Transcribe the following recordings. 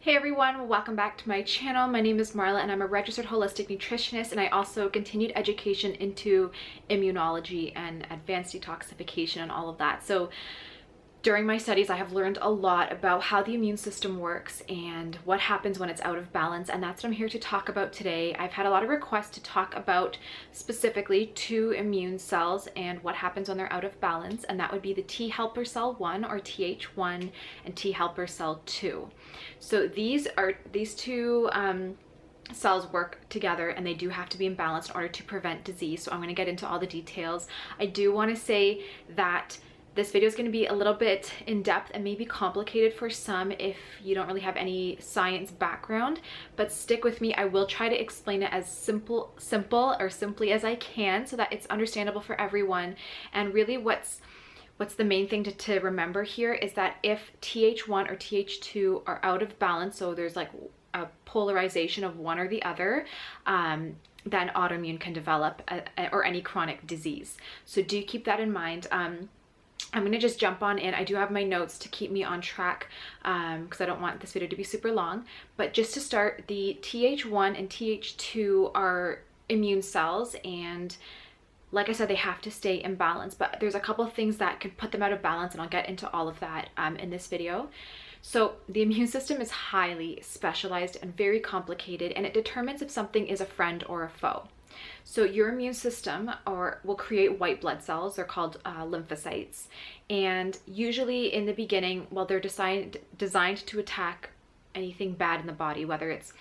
Hey everyone, welcome back to my channel. My name is Marla and I'm a registered holistic nutritionist, and I also continued education into immunology and advanced detoxification and all of that. So during my studies, I have learned a lot about how the immune system works and what happens when it's out of balance, and that's what I'm here to talk about today. I've had a lot of requests to talk about specifically two immune cells and what happens when they're out of balance, and that would be the T helper cell 1 or TH1 and T helper cell 2. So these two cells work together, and they do have to be in balance in order to prevent disease. So I'm going to get into all the details. I do want to say that this video is going to be a little bit in-depth and maybe complicated for some if you don't really have any science background, but stick with me. I will try to explain it as simply as I can so that it's understandable for everyone. And really what's the main thing to remember here is that if TH1 or TH2 are out of balance, so there's like a polarization of one or the other, then autoimmune can develop or any chronic disease. So do keep that in mind. I'm going to just jump on in. I do have my notes to keep me on track because I don't want this video to be super long. But just to start, the TH1 and TH2 are immune cells, and like I said, they have to stay in balance. But there's a couple of things that can put them out of balance, and I'll get into all of that in this video. So the immune system is highly specialized and very complicated, and it determines if something is a friend or a foe. So your immune system will create white blood cells. They're called lymphocytes, and usually in the beginning, well, they're designed to attack anything bad in the body, whether it's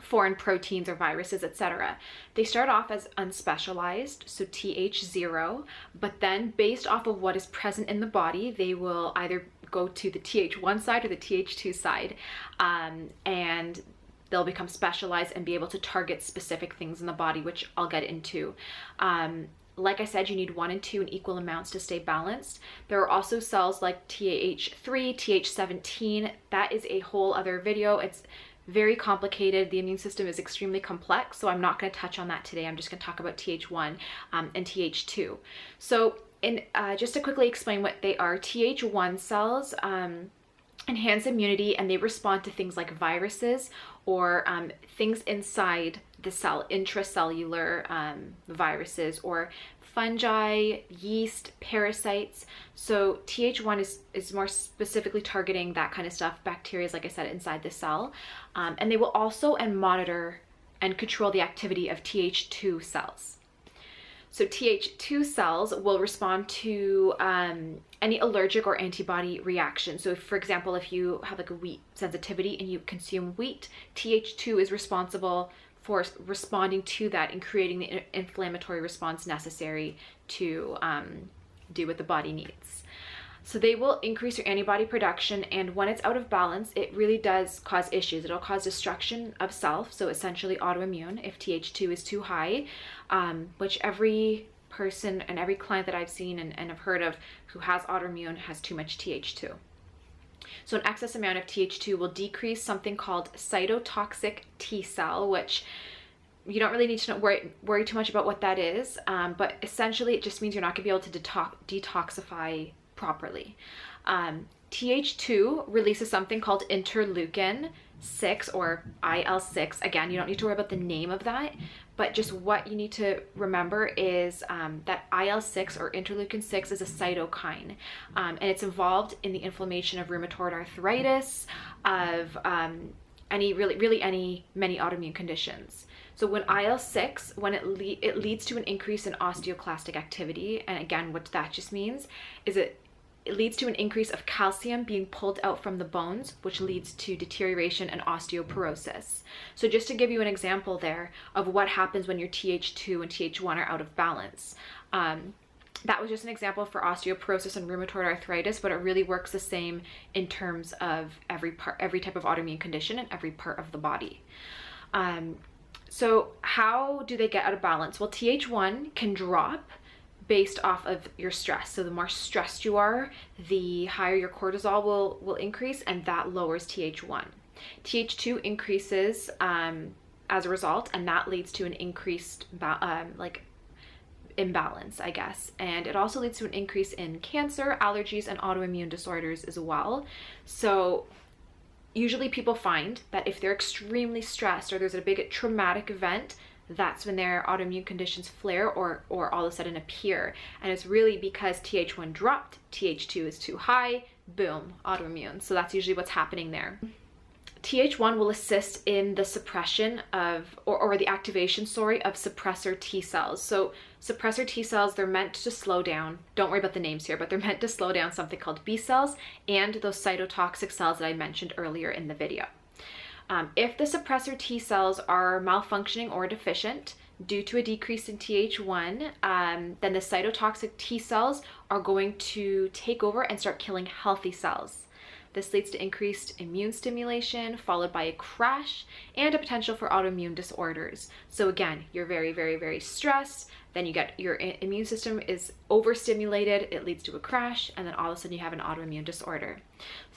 foreign proteins or viruses, etc. They start off as unspecialized, so TH0, but then based off of what is present in the body, they will either go to the TH1 side or the TH2 side, and they'll become specialized and be able to target specific things in the body, which I'll get into. Like I said, you need 1 and 2 in equal amounts to stay balanced. There are also cells like TH3, TH17. That is a whole other video. It's very complicated. The immune system is extremely complex, so I'm not going to touch on that today. I'm just going to talk about TH1 and TH2. So just to quickly explain what they are, TH1 cells enhance immunity, and they respond to things like viruses or things inside the cell, intracellular viruses or fungi, yeast, parasites. So TH1 is more specifically targeting that kind of stuff, bacteria, like I said, inside the cell. And they will also monitor and control the activity of TH2 cells. So TH2 cells will respond to any allergic or antibody reaction. So for example, if you have like a wheat sensitivity and you consume wheat, TH2 is responsible for responding to that and creating the inflammatory response necessary to do what the body needs. So they will increase your antibody production, and when it's out of balance, it really does cause issues. It'll cause destruction of self, so essentially autoimmune if TH2 is too high, which every person and every client that I've seen and have heard of who has autoimmune has too much TH2. So an excess amount of TH2 will decrease something called cytotoxic T cell, which you don't really need to worry too much about what that is, but essentially it just means you're not going to be able to detoxify properly. TH2 releases something called interleukin 6 or IL-6. Again, you don't need to worry about the name of that, but just what you need to remember is that IL-6 or interleukin 6 is a cytokine, and it's involved in the inflammation of rheumatoid arthritis, of many autoimmune conditions. So when IL-6, when it leads to an increase in osteoclastic activity, and again, what that just means is it leads to an increase of calcium being pulled out from the bones, which leads to deterioration and osteoporosis. So just to give you an example there of what happens when your TH2 and TH1 are out of balance. That was just an example for osteoporosis and rheumatoid arthritis, but it really works the same in terms of every type of autoimmune condition and every part of the body. So how do they get out of balance? Well, TH1 can drop based off of your stress. So the more stressed you are, the higher your cortisol will increase, and that lowers TH1. TH2 increases as a result, and that leads to an increased imbalance, I guess. And it also leads to an increase in cancer, allergies, and autoimmune disorders as well. So usually people find that if they're extremely stressed or there's a big traumatic event, that's when their autoimmune conditions flare or all of a sudden appear. And it's really because TH1 dropped, TH2 is too high, boom, autoimmune. So that's usually what's happening there. TH1 will assist in the suppression of, or the activation, sorry, of suppressor T cells. So suppressor T cells, they're meant to slow down, don't worry about the names here, but they're meant to slow down something called B cells and those cytotoxic cells that I mentioned earlier in the video. If the suppressor T cells are malfunctioning or deficient due to a decrease in TH1, then the cytotoxic T cells are going to take over and start killing healthy cells. This leads to increased immune stimulation, followed by a crash and a potential for autoimmune disorders. So again, you're very, very, very stressed, then you get your immune system is overstimulated, it leads to a crash, and then all of a sudden you have an autoimmune disorder.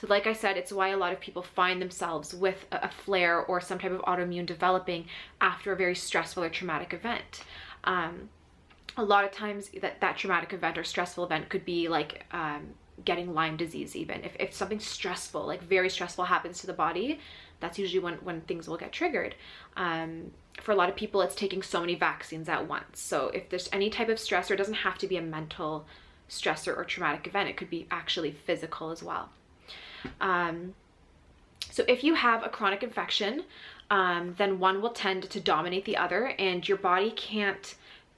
So like I said, it's why a lot of people find themselves with a flare or some type of autoimmune developing after a very stressful or traumatic event. A lot of times that traumatic event or stressful event could be like getting Lyme disease even. If something stressful, like very stressful happens to the body, that's usually when things will get triggered. For a lot of people, it's taking so many vaccines at once. So if there's any type of stressor, it doesn't have to be a mental stressor or traumatic event. It could be actually physical as well. So if you have a chronic infection, then one will tend to dominate the other, and your body can't,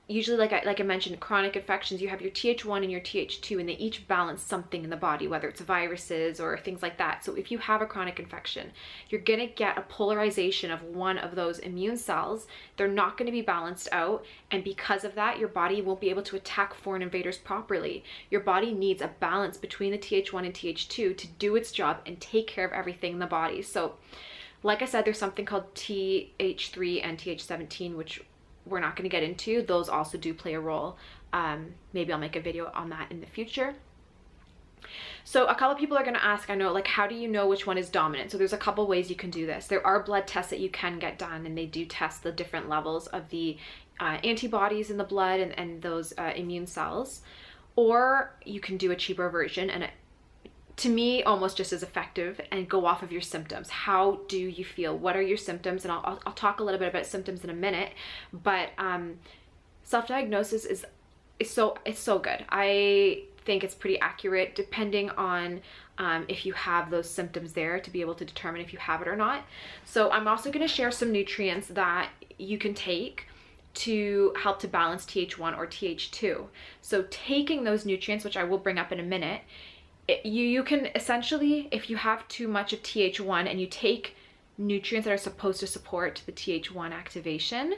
usually like I mentioned, chronic infections, you have your TH1 and your TH2, and they each balance something in the body, whether it's viruses or things like that. So if you have a chronic infection, you're going to get a polarization of one of those immune cells. They're not going to be balanced out, and because of that, your body won't be able to attack foreign invaders properly. Your body needs a balance between the TH1 and TH2 to do its job and take care of everything in the body. So like I said, there's something called TH3 and TH17, which we're not going to get into. Those also do play a role. Maybe I'll make a video on that in the future. So a couple of people are going to ask, I know, like, how do you know which one is dominant? So there's a couple ways you can do this. There are blood tests that you can get done, and they do test the different levels of the antibodies in the blood and those immune cells. Or you can do a cheaper version, and to me, almost just as effective, and go off of your symptoms. How do you feel? What are your symptoms? And I'll talk a little bit about symptoms in a minute, but self-diagnosis is so good. I think it's pretty accurate depending on if you have those symptoms there, to be able to determine if you have it or not. So I'm also going to share some nutrients that you can take to help to balance TH1 or TH2. So taking those nutrients, which I will bring up in a minute, you can essentially, if you have too much of TH1 and you take nutrients that are supposed to support the TH1 activation,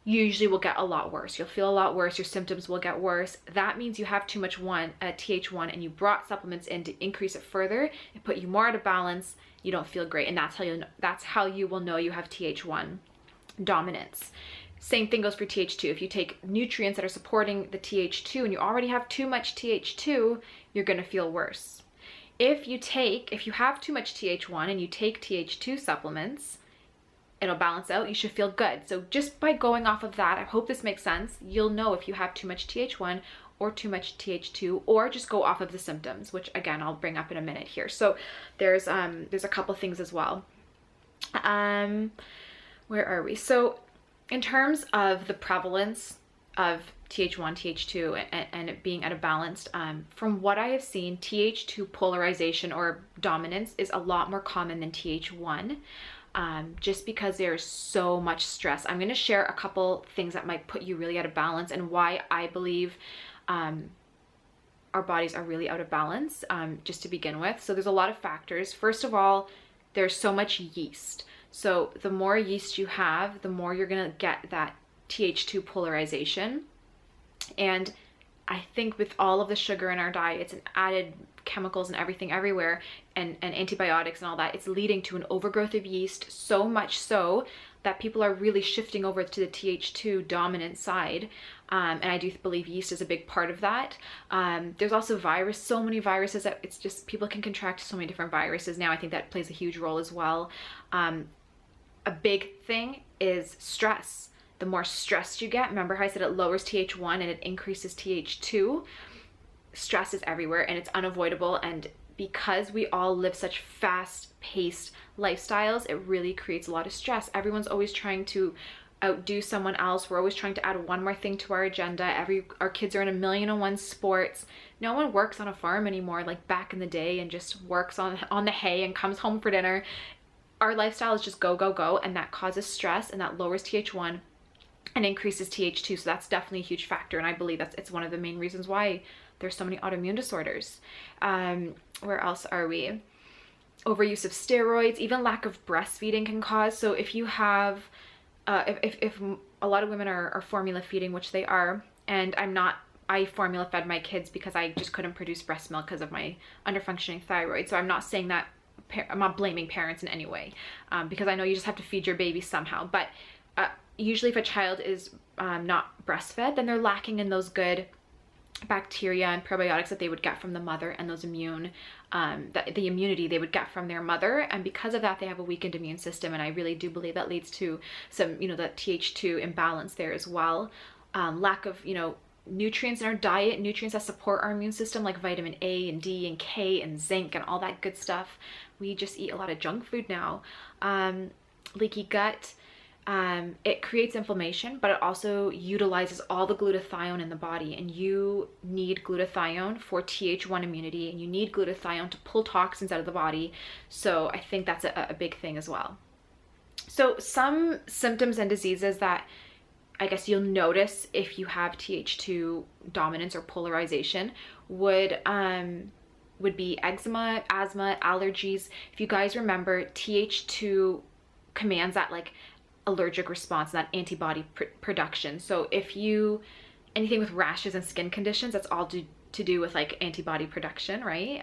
you usually will get a lot worse. You'll feel a lot worse. Your symptoms will get worse. That means you have too much TH1 and you brought supplements in to increase it further. It put you more out of balance. You don't feel great, and that's how you will know you have TH1 dominance. Same thing goes for TH2. If you take nutrients that are supporting the TH2 and you already have too much TH2, you're going to feel worse. If you have too much TH1 and you take TH2 supplements, it'll balance out. You should feel good. So just by going off of that, I hope this makes sense, you'll know if you have too much TH1 or too much TH2, or just go off of the symptoms, which again, I'll bring up in a minute here. So there's a couple things as well. Where are we? So in terms of the prevalence of TH1, TH2, and it being at a balanced, from what I have seen, TH2 polarization or dominance is a lot more common than TH1, just because there's so much stress. I'm going to share a couple things that might put you really out of balance, and why I believe our bodies are really out of balance, just to begin with. So there's a lot of factors. First of all, there's so much yeast. So the more yeast you have, the more you're going to get that TH2 polarization. And I think with all of the sugar in our diets and added chemicals and everything everywhere, and antibiotics and all that, it's leading to an overgrowth of yeast, so much so that people are really shifting over to the TH2 dominant side. And I do believe yeast is a big part of that. There's also so many viruses that it's just, people can contract so many different viruses now. I think that plays a huge role as well. A big thing is stress. The more stressed you get, remember how I said it lowers TH1 and it increases TH2? Stress is everywhere and it's unavoidable, and because we all live such fast-paced lifestyles, it really creates a lot of stress. Everyone's always trying to outdo someone else. We're always trying to add one more thing to our agenda. Our kids are in 1,000,001 sports. No one works on a farm anymore like back in the day and just works on the hay and comes home for dinner. Our lifestyle is just go, go, go, and that causes stress, and that lowers TH1 and increases TH2. So that's definitely a huge factor, and I believe it's one of the main reasons why there's so many autoimmune disorders. Where else are we? Overuse of steroids, even lack of breastfeeding can cause. So if you have if a lot of women are formula feeding, which they are, and I formula fed my kids because I just couldn't produce breast milk because of my underfunctioning thyroid. So I'm not saying that, I'm not blaming parents in any way, because I know you just have to feed your baby somehow. But usually if a child is not breastfed, then they're lacking in those good bacteria and probiotics that they would get from the mother, and those the immunity they would get from their mother, and because of that they have a weakened immune system, and I really do believe that leads to some, that TH2 imbalance there as well. Lack of, nutrients in our diet, nutrients that support our immune system, like vitamin A and D and K and zinc and all that good stuff. We just eat a lot of junk food now. Leaky gut. It creates inflammation, but it also utilizes all the glutathione in the body, and you need glutathione for TH1 immunity, and you need glutathione to pull toxins out of the body. So I think that's a big thing as well. So some symptoms and diseases that I guess you'll notice if you have TH2 dominance or polarization would be eczema, asthma, allergies. If you guys remember, TH2 commands that like allergic response and that antibody production. So if anything with rashes and skin conditions, that's all to do with like antibody production, right?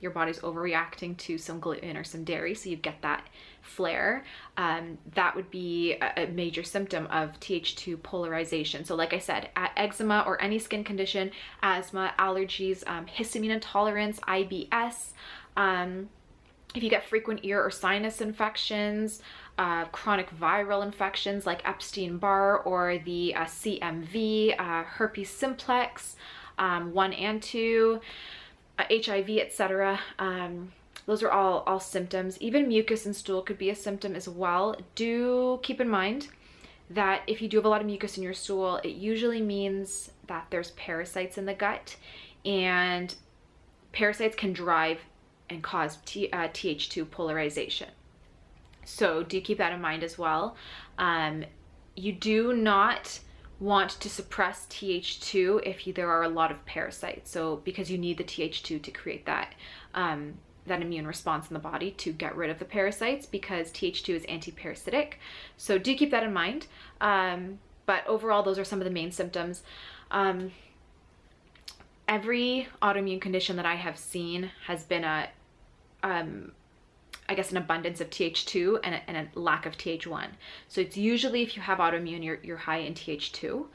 Your body's overreacting to some gluten or some dairy, so you get that flare. That would be a major symptom of TH2 polarization. So like I said, eczema or any skin condition, asthma, allergies, histamine intolerance, IBS, if you get frequent ear or sinus infections, chronic viral infections like Epstein-Barr or the CMV, herpes simplex, 1 and 2, HIV, etc. Those are all symptoms. Even mucus and stool could be a symptom as well. Do keep in mind that if you do have a lot of mucus in your stool, it usually means that there's parasites in the gut, and parasites can drive and cause TH2 polarization. So do keep that in mind as well. You do not want to suppress TH2 if there are a lot of parasites. So because you need the TH2 to create that immune response in the body to get rid of the parasites, because TH2 is anti-parasitic. So do keep that in mind. But overall, those are some of the main symptoms. Every autoimmune condition that I have seen has been I guess an abundance of TH2 and a lack of TH1. So it's usually if you have autoimmune, you're high in TH2.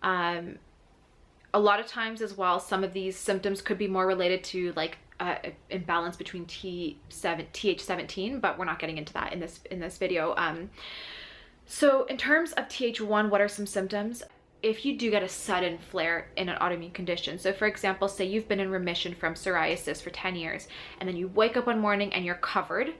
A lot of times as well, some of these symptoms could be more related to like imbalance between TH17, but we're not getting into that in this video. So in terms of TH1, what are some symptoms? If you do get a sudden flare in an autoimmune condition, so for example, say you've been in remission from psoriasis for 10 years, and then you wake up one morning and you're covered,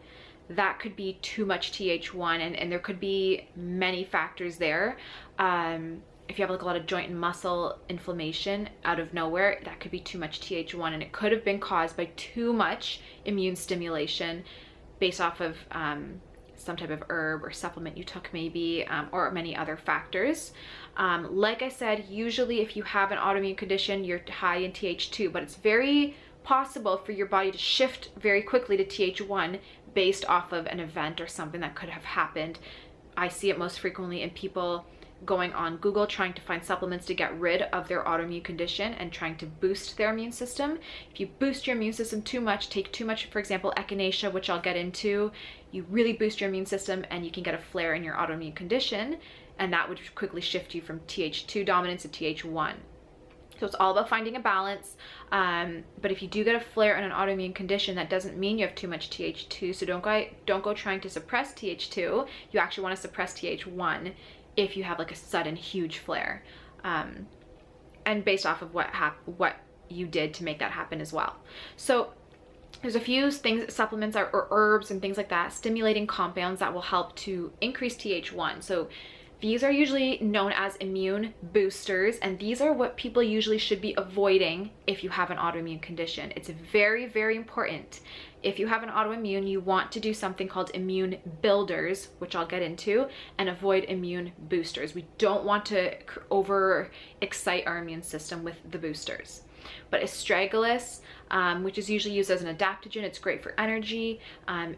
that could be too much TH1, and there could be many factors there. If you have like a lot of joint and muscle inflammation out of nowhere, that could be too much TH1, and it could have been caused by too much immune stimulation based off of some type of herb or supplement you took maybe, or many other factors. Like I said, usually if you have an autoimmune condition, you're high in TH2, but it's very possible for your body to shift very quickly to TH1 based off of an event or something that could have happened. I see it most frequently in people going on Google trying to find supplements to get rid of their autoimmune condition and trying to boost their immune system. If you boost your immune system too much, take too much, for example, Echinacea, which I'll get into, you really boost your immune system and you can get a flare in your autoimmune condition, and that would quickly shift you from TH2 dominance to TH1. So it's all about finding a balance. But if you do get a flare in an autoimmune condition, that doesn't mean you have too much TH2. So don't go trying to suppress TH2. You actually want to suppress TH1 if you have like a sudden huge flare, and based off of what you did to make that happen as well. So there's a few things, supplements or herbs and things like that, stimulating compounds that will help to increase TH1. So these are usually known as immune boosters, and these are what people usually should be avoiding if you have an autoimmune condition. It's very, very important. If you have an autoimmune, you want to do something called immune builders, which I'll get into, and avoid immune boosters. We don't want to over-excite our immune system with the boosters. But astragalus, which is usually used as an adaptogen, it's great for energy,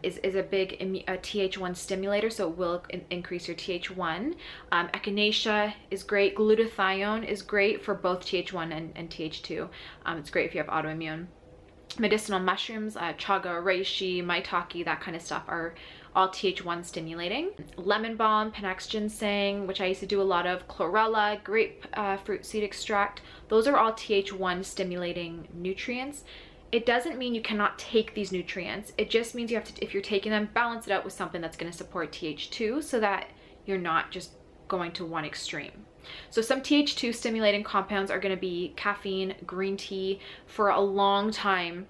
is a big TH1 stimulator, so it will increase your TH1. Echinacea is great. Glutathione is great for both TH1 and TH2. It's great if you have autoimmune. Medicinal mushrooms, chaga, reishi, maitake, that kind of stuff are all TH1 stimulating. Lemon balm, Panax ginseng, which I used to do a lot of, Chlorella, grapefruit seed extract, those are all TH1 stimulating nutrients. It doesn't mean you cannot take these nutrients. It just means you have to, if you're taking them, balance it out with something that's going to support TH2 so that you're not just going to one extreme. So some TH2 stimulating compounds are going to be caffeine, green tea. For a long time,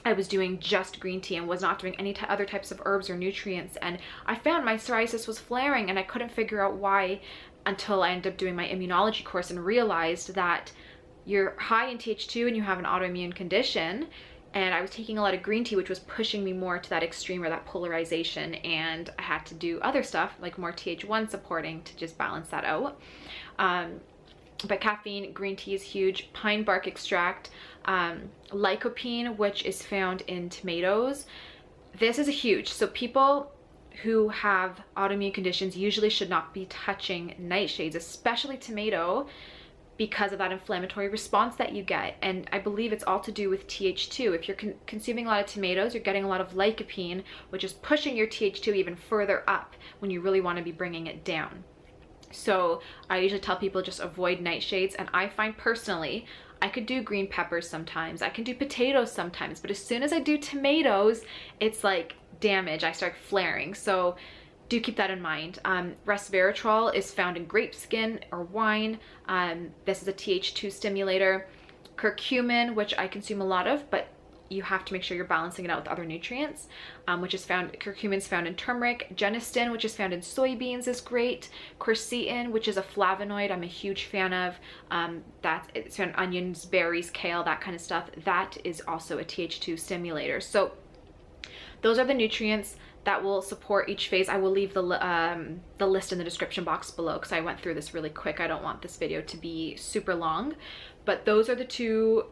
I was doing just green tea and was not doing any other types of herbs or nutrients. And I found my psoriasis was flaring and I couldn't figure out why until I ended up doing my immunology course and realized that you're high in TH2 and you have an autoimmune condition. And I was taking a lot of green tea, which was pushing me more to that extreme or that polarization. And I had to do other stuff like more TH1 supporting to just balance that out. But caffeine, green tea is huge. Pine bark extract, lycopene, which is found in tomatoes. This is a huge. So people who have autoimmune conditions usually should not be touching nightshades, especially tomato, because of that inflammatory response that you get. And I believe it's all to do with TH2. If you're consuming a lot of tomatoes, you're getting a lot of lycopene, which is pushing your TH2 even further up when you really want to be bringing it down. So I usually tell people just avoid nightshades. And I find personally, I could do green peppers sometimes, I can do potatoes sometimes, but as soon as I do tomatoes, it's like damage. I start flaring. So do keep that in mind. Resveratrol is found in grape skin or wine. This is a TH2 stimulator. Curcumin, which I consume a lot of, but you have to make sure you're balancing it out with other nutrients, curcumin is found in turmeric. Genistin, which is found in soybeans, is great. Quercetin, which is a flavonoid, I'm a huge fan of. It's found in onions, berries, kale, that kind of stuff. That is also a TH2 stimulator. So those are the nutrients that will support each phase. I will leave the list in the description box below because I went through this really quick. I don't want this video to be super long, but those are the two.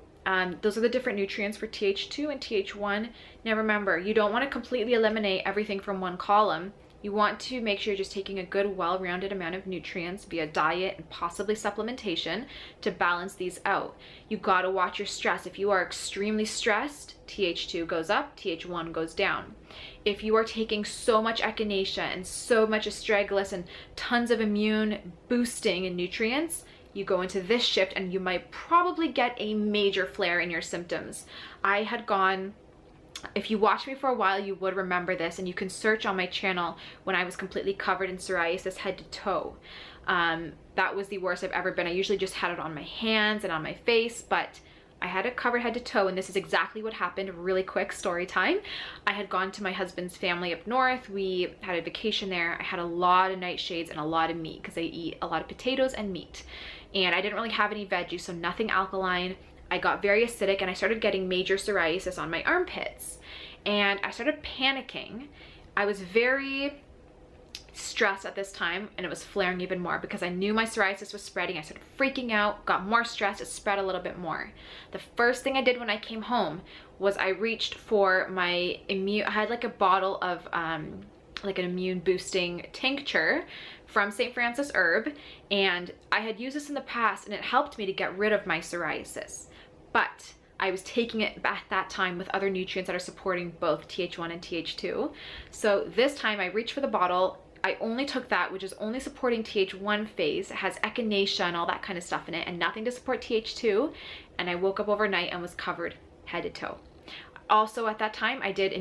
Those are the different nutrients for TH2 and TH1. Now remember, you don't want to completely eliminate everything from one column. You want to make sure you're just taking a good, well-rounded amount of nutrients via diet and possibly supplementation to balance these out. You got to watch your stress. If you are extremely stressed, TH2 goes up, TH1 goes down. If you are taking so much echinacea and so much astragalus and tons of immune boosting and nutrients, you go into this shift and you might probably get a major flare in your symptoms. I had gone, if you watched me for a while, you would remember this, and you can search on my channel when I was completely covered in psoriasis head to toe. That was the worst I've ever been. I usually just had it on my hands and on my face, but I had it covered head to toe, and this is exactly what happened. Really quick story time. I had gone to my husband's family up north. We had a vacation there. I had a lot of nightshades and a lot of meat because I eat a lot of potatoes and meat. And I didn't really have any veggies, so nothing alkaline. I got very acidic and I started getting major psoriasis on my armpits. And I started panicking. I was very stressed at this time, and it was flaring even more because I knew my psoriasis was spreading. I started freaking out, got more stressed, it spread a little bit more. The first thing I did when I came home was I reached for my I had like a bottle of like an immune boosting tincture from St. Francis Herb, and I had used this in the past and it helped me to get rid of my psoriasis. But I was taking it at that time with other nutrients that are supporting both TH1 and TH2. So this time I reached for the bottle. I only took that, which is only supporting TH1 phase. It has echinacea and all that kind of stuff in it and nothing to support TH2. And I woke up overnight and was covered head to toe. Also at that time I did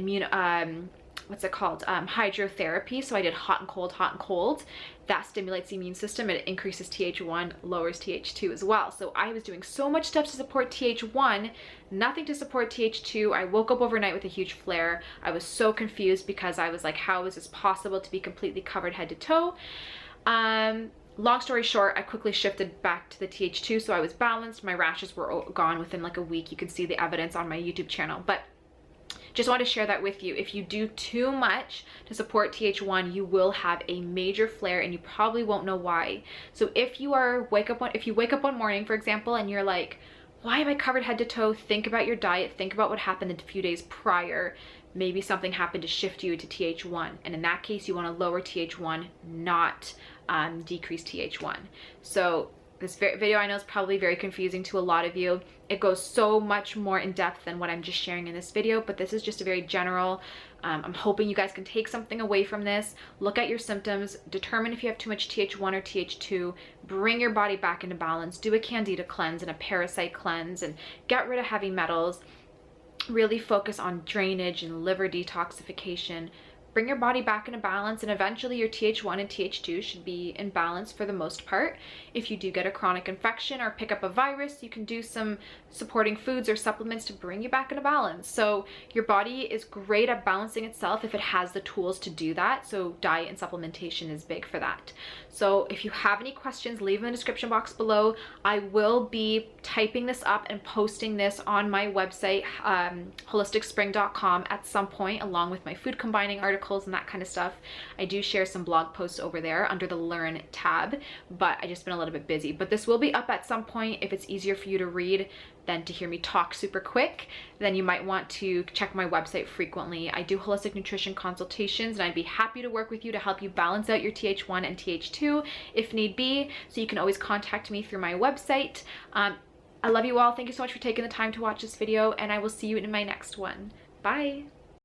what's it called, hydrotherapy. So I did hot and cold, hot and cold. That stimulates the immune system. It increases TH1, lowers TH2 as well. So I was doing so much stuff to support TH1, nothing to support TH2. I woke up overnight with a huge flare. I was so confused because I was like, how is this possible to be completely covered head to toe? Long story short, I quickly shifted back to the TH2, so I was balanced. My rashes were gone within like a week. You can see the evidence on my YouTube channel. But just want to share that with you. If you do too much to support TH1, you will have a major flare and you probably won't know why. So if you wake up one morning, for example, and you're like, why am I covered head to toe? Think about your diet. Think about what happened a few days prior. Maybe something happened to shift you to TH1. And in that case, you want to lower TH1, not decrease TH1. So this video I know is probably very confusing to a lot of you. It goes so much more in depth than what I'm just sharing in this video, but this is just a very general. I'm hoping you guys can take something away from this. Look at your symptoms, determine if you have too much TH1 or TH2, bring your body back into balance, do a candida cleanse and a parasite cleanse, and get rid of heavy metals. Really focus on drainage and liver detoxification. Bring your body back into balance, and eventually your TH1 and TH2 should be in balance for the most part. If you do get a chronic infection or pick up a virus, you can do some supporting foods or supplements to bring you back into balance. So your body is great at balancing itself if it has the tools to do that. So diet and supplementation is big for that. So if you have any questions, leave them in the description box below. I will be typing this up and posting this on my website, holisticspring.com, at some point, along with my food combining articles and that kind of stuff. I do share some blog posts over there under the Learn tab, but I just been a little bit busy. But this will be up at some point. If it's easier for you to read than to hear me talk super quick, then you might want to check my website frequently. I do holistic nutrition consultations, and I'd be happy to work with you to help you balance out your TH1 and TH2 if need be. So you can always contact me through my website. I love you all. Thank you so much for taking the time to watch this video, and I will see you in my next one. Bye.